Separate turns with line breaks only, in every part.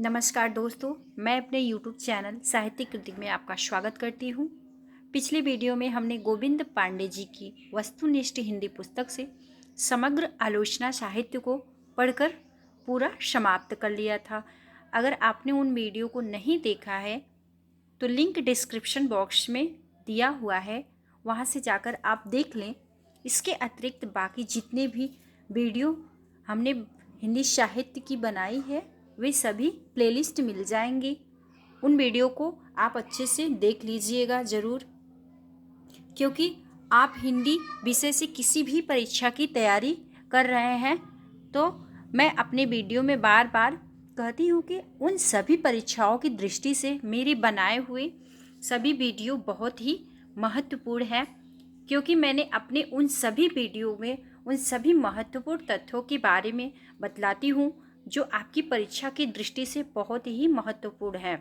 नमस्कार दोस्तों, मैं अपने YouTube चैनल साहित्यिक कृति में आपका स्वागत करती हूँ। पिछली वीडियो में हमने गोविंद पांडे जी की वस्तुनिष्ठ हिंदी पुस्तक से समग्र आलोचना साहित्य को पढ़कर पूरा समाप्त कर लिया था। अगर आपने उन वीडियो को नहीं देखा है तो लिंक डिस्क्रिप्शन बॉक्स में दिया हुआ है, वहाँ से जाकर आप देख लें। इसके अतिरिक्त बाकी जितने भी वीडियो हमने हिंदी साहित्य की बनाई है वे सभी प्लेलिस्ट मिल जाएंगे। उन वीडियो को आप अच्छे से देख लीजिएगा ज़रूर, क्योंकि आप हिंदी विषय से किसी भी परीक्षा की तैयारी कर रहे हैं तो मैं अपने वीडियो में बार बार कहती हूँ कि उन सभी परीक्षाओं की दृष्टि से मेरे बनाए हुए सभी वीडियो बहुत ही महत्वपूर्ण है, क्योंकि मैंने अपने उन सभी वीडियो में उन सभी महत्वपूर्ण तथ्यों के बारे में बतलाती हूँ जो आपकी परीक्षा की दृष्टि से बहुत ही महत्वपूर्ण है।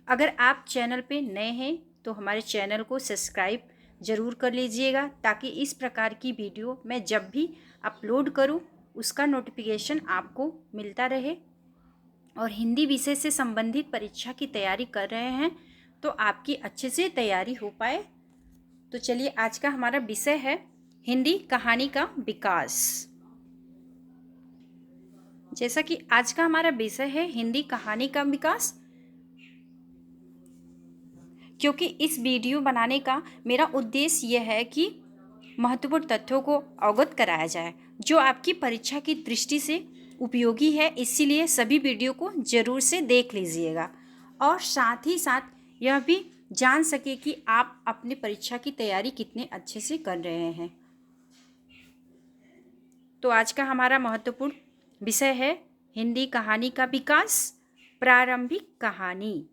अगर आप चैनल पे नए हैं तो हमारे चैनल को सब्सक्राइब ज़रूर कर लीजिएगा, ताकि इस प्रकार की वीडियो मैं जब भी अपलोड करूं उसका नोटिफिकेशन आपको मिलता रहे। और हिंदी विषय से संबंधित परीक्षा की तैयारी कर रहे हैं तो आपकी अच्छे से तैयारी हो पाए। तो चलिए, आज का हमारा विषय है हिंदी कहानी का विकास। जैसा कि आज का हमारा विषय है हिंदी कहानी का विकास, क्योंकि इस वीडियो बनाने का मेरा उद्देश्य यह है कि महत्वपूर्ण तथ्यों को अवगत कराया जाए जो आपकी परीक्षा की दृष्टि से उपयोगी है। इसीलिए सभी वीडियो को ज़रूर से देख लीजिएगा और साथ ही साथ यह भी जान सके कि आप अपनी परीक्षा की तैयारी कितने अच्छे से कर रहे हैं। तो आज का हमारा महत्वपूर्ण विषय है हिंदी कहानी का विकास, प्रारंभिक कहानी।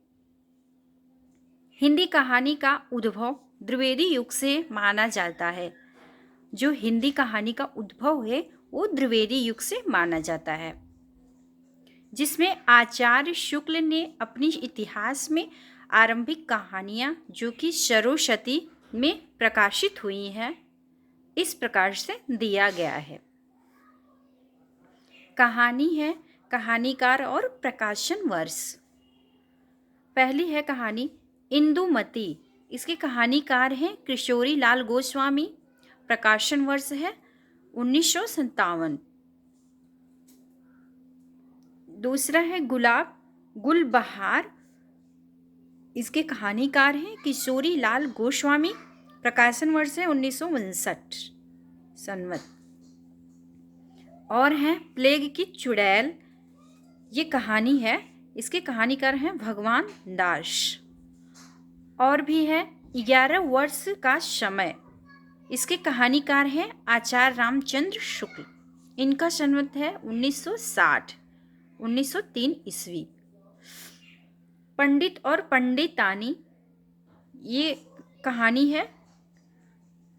हिंदी कहानी का उद्भव द्विवेदी युग से माना जाता है। जो हिंदी कहानी का उद्भव है वो द्विवेदी युग से माना जाता है, जिसमें आचार्य शुक्ल ने अपनी इतिहास में आरंभिक कहानियाँ जो कि सरस्वती में प्रकाशित हुई हैं इस प्रकार से दिया गया है। कहानी है कहानीकार और प्रकाशन वर्ष। पहली है कहानी इंदुमती। इसके कहानीकार हैं किशोरी लाल गोस्वामी। प्रकाशन वर्ष है 1957। दूसरा है गुलबहार। इसके कहानीकार हैं किशोरी लाल गोस्वामी। प्रकाशन वर्ष है 1959 संवत। और हैं प्लेग की चुड़ैल। ये कहानी है, इसके कहानीकार हैं भगवान दास। और भी है 11 वर्ष का समय। इसके कहानीकार हैं आचार्य रामचंद्र शुक्ल। इनका संवत है 1960 1903 ईस्वी। पंडित और पंडितानी। ये कहानी है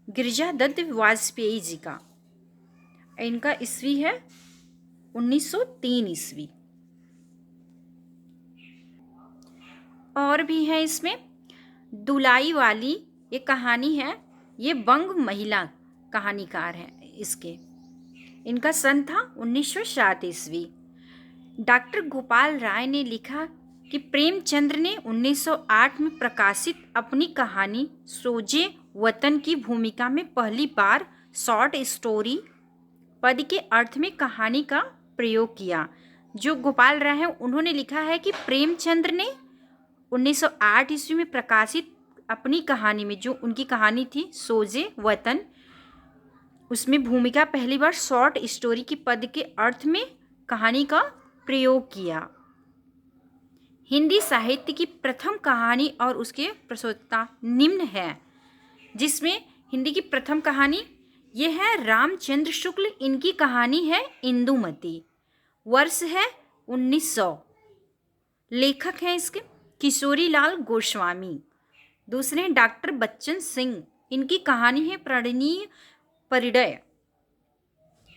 गिरिजा दत्त वाजपेयी जी का। इनका ईस्वी है 1903 ईस्वी। और भी है इसमें दुलाई वाली। ये कहानी है, ये बंग महिला कहानीकार है इसके। इनका सन था 1907 ईस्वी। डॉक्टर गोपाल राय ने लिखा कि प्रेमचंद्र ने 1908 में प्रकाशित अपनी कहानी सोजे वतन की भूमिका में पहली बार शॉर्ट स्टोरी पद के अर्थ में कहानी का प्रयोग किया। जो गोपाल राय हैं उन्होंने लिखा है कि प्रेमचंद्र ने 1908 ईस्वी में प्रकाशित अपनी कहानी में, जो उनकी कहानी थी सोजे वतन, उसमें भूमिका पहली बार शॉर्ट स्टोरी की पद के अर्थ में कहानी का प्रयोग किया। हिंदी साहित्य की प्रथम कहानी और उसके प्रस्तुतता निम्न है, जिसमें हिंदी की प्रथम कहानी ये है रामचंद्र शुक्ल। इनकी कहानी है इंदुमती। वर्ष है 1900। लेखक हैं इसके किशोरी लाल गोस्वामी। दूसरे डॉक्टर बच्चन सिंह। इनकी कहानी है प्रणयी परिणय।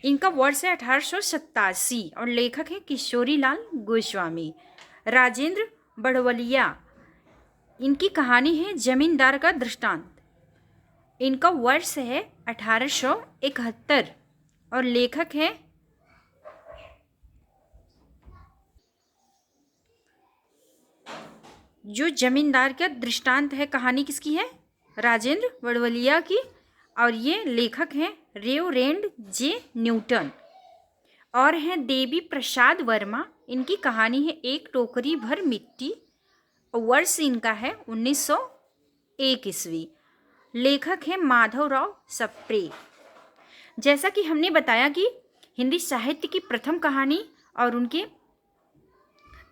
इनका वर्ष है 1887 और लेखक है किशोरी लाल गोस्वामी। राजेंद्र बड़वलिया। इनकी कहानी है जमींदार का दृष्टांत। इनका वर्ष है 1871 और लेखक है जो जमींदार का दृष्टांत है, कहानी किसकी है? राजेंद्र बड़वलिया की। और ये लेखक हैं रेवरेंड जे न्यूटन। और हैं देवी प्रसाद वर्मा। इनकी कहानी है एक टोकरी भर मिट्टी। वर्ष इनका है 1901 ईस्वी। लेखक हैं माधवराव सप्रे। जैसा कि हमने बताया कि हिंदी साहित्य की प्रथम कहानी और उनके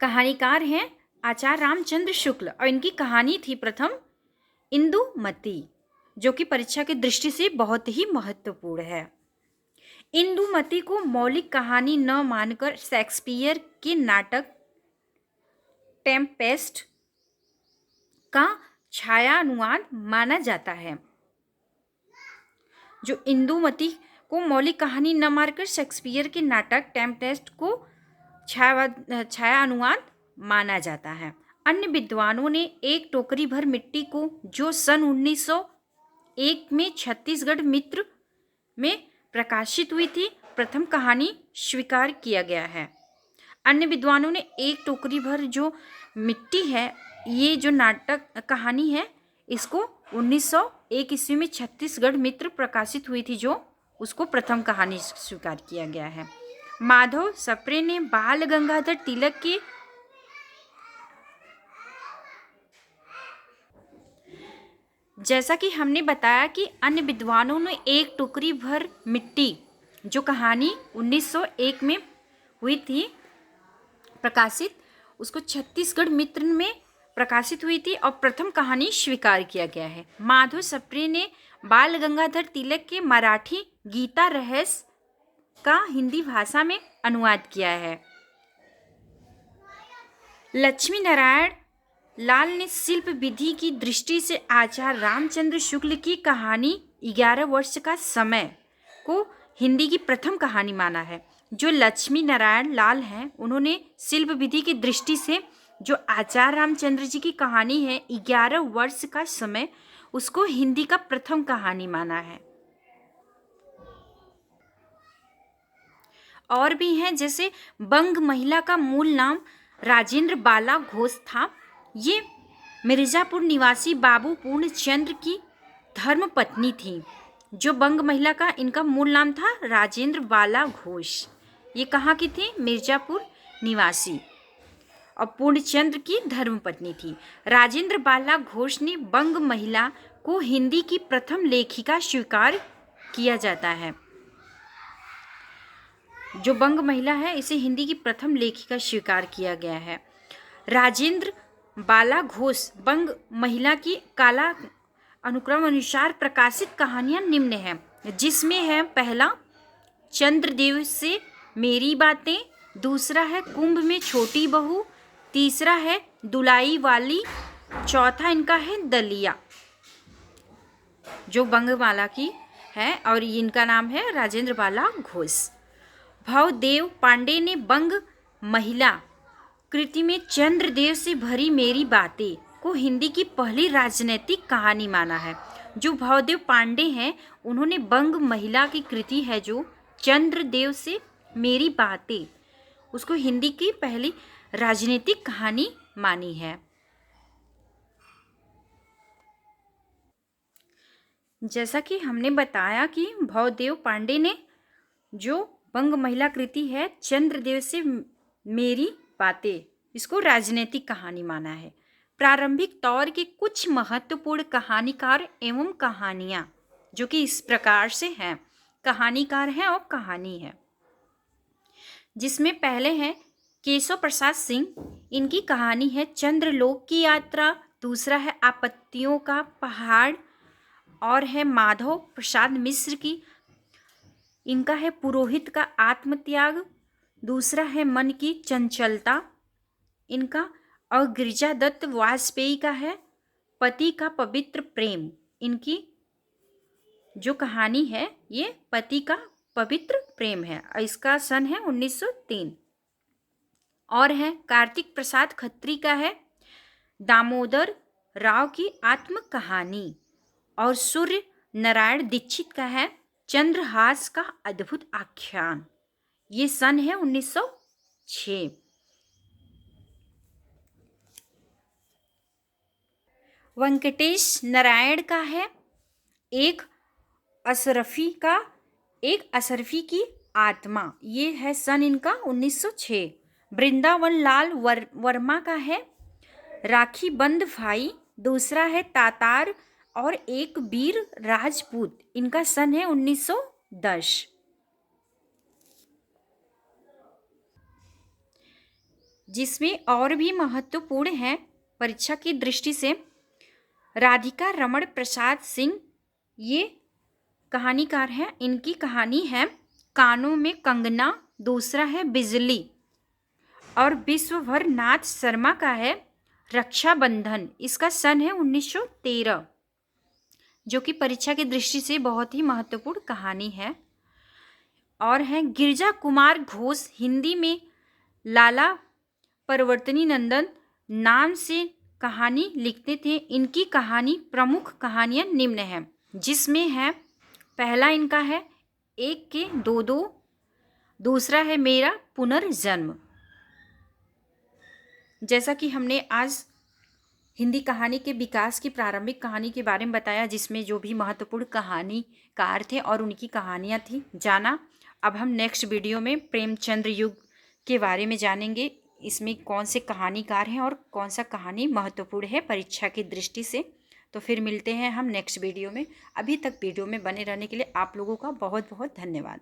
कहानीकार हैं आचार्य रामचंद्र शुक्ल, और इनकी कहानी थी प्रथम इंदुमती, जो कि परीक्षा की दृष्टि से बहुत ही महत्वपूर्ण है। इंदुमती को मौलिक कहानी न मानकर शेक्सपियर के नाटक टेम्पेस्ट का छायानुवाद माना जाता है। जो इंदुमती को मौलिक कहानी न मानकर शेक्सपियर के नाटक टेम्पेस्ट को छाया अनुवाद माना जाता है। अन्य विद्वानों ने एक टोकरी भर मिट्टी को, जो सन 1901 में छत्तीसगढ़ मित्र में प्रकाशित हुई थी, प्रथम कहानी स्वीकार किया गया है। अन्य विद्वानों ने एक टोकरी भर जो मिट्टी है, ये जो नाटक कहानी है, इसको 1901 ईस्वी में छत्तीसगढ़ मित्र प्रकाशित हुई थी, जो उसको प्रथम कहानी स्वीकार किया गया है। माधव सप्रे ने बाल गंगाधर तिलक के जैसा कि हमने बताया कि अन्य विद्वानों ने एक टोकरी भर मिट्टी, जो कहानी 1901 में हुई थी प्रकाशित, उसको छत्तीसगढ़ मित्र में प्रकाशित हुई थी और प्रथम कहानी स्वीकार किया गया है। माधव सप्रे ने बाल गंगाधर तिलक के मराठी गीता रहस्य का हिंदी भाषा में अनुवाद किया है। लक्ष्मी नारायण लाल ने शिल्प विधि की दृष्टि से आचार्य रामचंद्र शुक्ल की कहानी 11 वर्ष का समय को हिंदी की प्रथम कहानी माना है। जो लक्ष्मी नारायण लाल हैं, उन्होंने शिल्प विधि की दृष्टि से जो आचार्य रामचंद्र जी की कहानी है 11 वर्ष का समय, उसको हिंदी का प्रथम कहानी माना है। और भी हैं, जैसे बंग महिला का मूल नाम राजेंद्र बाला घोष था। ये मिर्जापुर निवासी बाबू पूर्णचंद्र की धर्म पत्नी थी। जो बंग महिला का इनका मूल नाम था राजेंद्र बाला घोष। ये कहाँ की थी? मिर्जापुर निवासी, और पूर्णचंद्र की धर्म पत्नी थी। राजेंद्र बाला घोष ने बंग महिला को हिंदी की प्रथम लेखिका स्वीकार किया जाता है। जो बंग महिला है, इसे हिंदी की प्रथम लेखिका स्वीकार किया गया है। राजेंद्र बाला घोष बंग महिला की काला अनुक्रम अनुसार प्रकाशित कहानियां निम्न हैं, जिसमें है पहला चंद्रदेव से मेरी बातें, दूसरा है कुंभ में छोटी बहू, तीसरा है दुलाई वाली, चौथा इनका है दलिया, जो बंगमाला की है, और इनका नाम है राजेंद्र बाला घोष। भवदेव पांडे ने बंग महिला कृति में चंद्रदेव से भरी मेरी बातें को हिंदी की पहली राजनीतिक कहानी माना है। जो भवदेव पांडे हैं, उन्होंने बंग महिला की कृति है जो चंद्रदेव से मेरी बातें, उसको हिंदी की पहली राजनीतिक कहानी मानी है। जैसा कि हमने बताया कि भवदेव पांडे ने जो बंग महिला कृति है चंद्रदेव से मेरी बातें, इसको राजनीतिक कहानी माना है। प्रारंभिक तौर के कुछ महत्वपूर्ण कहानीकार एवं कहानियाँ जो कि इस प्रकार से हैं, कहानीकार हैं और कहानी है, जिसमें पहले हैं केशव प्रसाद सिंह। इनकी कहानी है चंद्रलोक की यात्रा। दूसरा है आपत्तियों का पहाड़, और है माधव प्रसाद मिश्र की, इनका है पुरोहित का आत्मत्याग। दूसरा है मन की चंचलता इनका, और गिरिजा दत्त वाजपेयी का है पति का पवित्र प्रेम। इनकी जो कहानी है ये पति का पवित्र प्रेम है, इसका सन है 1903। और है कार्तिक प्रसाद खत्री का है दामोदर राव की आत्म कहानी, और सूर्य नारायण दीक्षित का है चंद्रहास का अद्भुत आख्यान। ये सन है 1906। वेंकटेश नारायण का है। एक अशरफी की आत्मा, ये है सन इनका 1906। वृंदावन लाल वर्मा का है राखी बंद भाई, दूसरा है तातार और एक वीर राजपूत, इनका सन है 1910। जिसमें और भी महत्वपूर्ण है परीक्षा की दृष्टि से, राधिका रमण प्रसाद सिंह, ये कहानीकार हैं। इनकी कहानी है कानों में कंगना, दूसरा है बिजली। और विश्वभर नाथ शर्मा का है रक्षाबंधन, इसका सन है 1913, जो कि परीक्षा की दृष्टि से बहुत ही महत्वपूर्ण कहानी है। और हैं गिरिजा कुमार घोष, हिंदी में लाला परिवर्तनी नंदन नाम से कहानी लिखते थे। इनकी कहानी प्रमुख कहानियाँ निम्न हैं, जिसमें है पहला इनका है एक के दो दो, दूसरा है मेरा पुनर्जन्म। जैसा कि हमने आज हिंदी कहानी के विकास की प्रारंभिक कहानी के बारे में बताया, जिसमें जो भी महत्वपूर्ण कहानीकार थे और उनकी कहानियाँ थी जाना। अब हम नेक्स्ट वीडियो में प्रेमचंद्र युग के बारे में जानेंगे, इसमें कौन से कहानीकार हैं और कौन सा कहानी महत्वपूर्ण है परीक्षा की दृष्टि से। तो फिर मिलते हैं हम नेक्स्ट वीडियो में। अभी तक वीडियो में बने रहने के लिए आप लोगों का बहुत बहुत धन्यवाद।